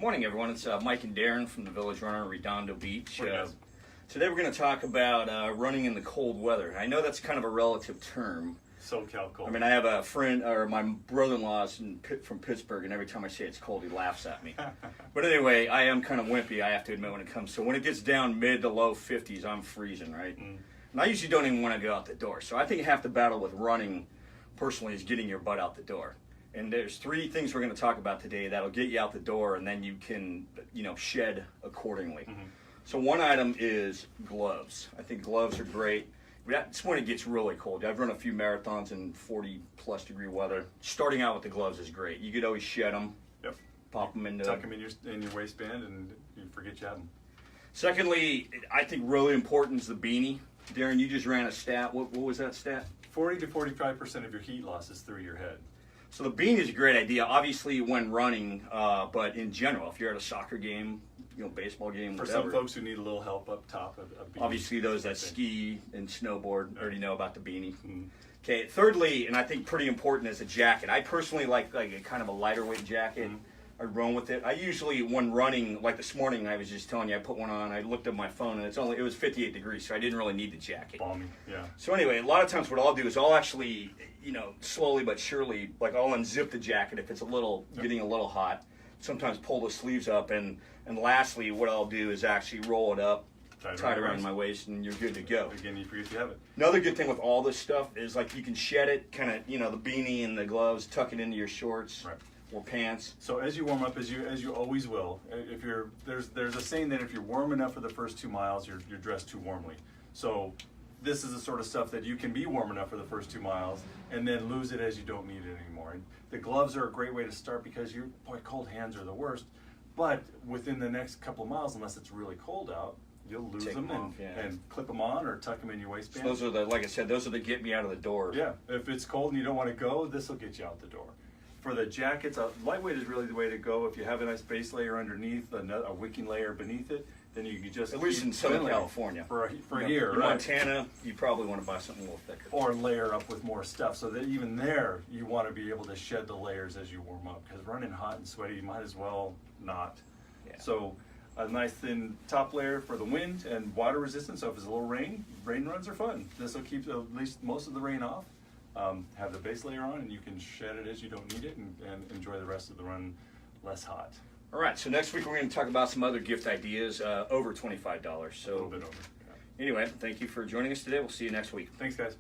Morning, everyone. It's Mike and Darren from the Village Runner, Redondo Beach. Morning, guys. Today we're going to talk about running in the cold weather. I know that's kind of a relative term. SoCal cold. I mean, I have a friend, or my brother-in-law's from Pittsburgh, and every time I say it's cold, he laughs at me. But anyway, I am kind of wimpy, I have to admit, when it comes. So when it gets down mid to low 50s, I'm freezing, right? And I usually don't even want to go out the door. So I think half the battle with running, personally, is getting your butt out the door. And there's three things we're going to talk about today that'll get you out the door, and then you can, shed accordingly. So one item is gloves. I think gloves are great. That's when it gets really cold. I've run a few marathons in 40-plus degree weather. Starting out with the gloves is great. You could always shed them. Yep. Pop them into. Tuck them in your waistband, and you forget you have them. Secondly, I think really important is the beanie. Darren, you just ran a stat. What was that stat? 40 to 45% of your heat loss is through your head. So the beanie is a great idea, obviously when running, but in general, if you're at a soccer game, baseball game, For whatever. some folks who need a little help up top, a beanie. Obviously those that ski and snowboard already know about the beanie. Mm-hmm. Okay, thirdly, and I think pretty important, is a jacket. I personally like a kind of a lighter weight jacket. I run with it. I usually, when running, like this morning, I was just telling you, I put one on. I looked at my phone, and it was 58 degrees, so I didn't really need the jacket. Balmy, yeah. So anyway, a lot of times what I'll do is I'll actually, slowly but surely, like I'll unzip the jacket if it's getting a little hot. Sometimes pull the sleeves up, and lastly, what I'll do is actually roll it up, tie it around my waist, and you're good to go. Again, you forget you have it. Another good thing with all this stuff is like you can shed it, kind of, the beanie and the gloves, tuck it into your shorts. Right. Or pants. So as you warm up, as you always will, if there's a saying that if you're warm enough for the first 2 miles, you're dressed too warmly. So this is the sort of stuff that you can be warm enough for the first 2 miles and then lose it as you don't need it anymore. And the gloves are a great way to start because cold hands are the worst. But within the next couple of miles, unless it's really cold out, you'll lose them and clip them on or tuck them in your waistband. So those are like I said, those are the get me out of the door. Yeah, if it's cold and you don't want to go, this will get you out the door. For the jackets, lightweight is really the way to go. If you have a nice base layer underneath, a wicking layer beneath it, then you can just at least in Southern California. For here, in right? Montana, you probably want to buy something a little thicker. Or layer up with more stuff, so that even there, you want to be able to shed the layers as you warm up. Because running hot and sweaty, you might as well not. Yeah. So a nice thin top layer for the wind and water resistance. So if it's a little rain runs are fun. This will keep at least most of the rain off. Have the base layer on, and you can shed it as you don't need it and enjoy the rest of the run less hot. All right, so next week we're going to talk about some other gift ideas over $25. So A little bit over. Yeah. Anyway, thank you for joining us today. We'll see you next week. Thanks, guys.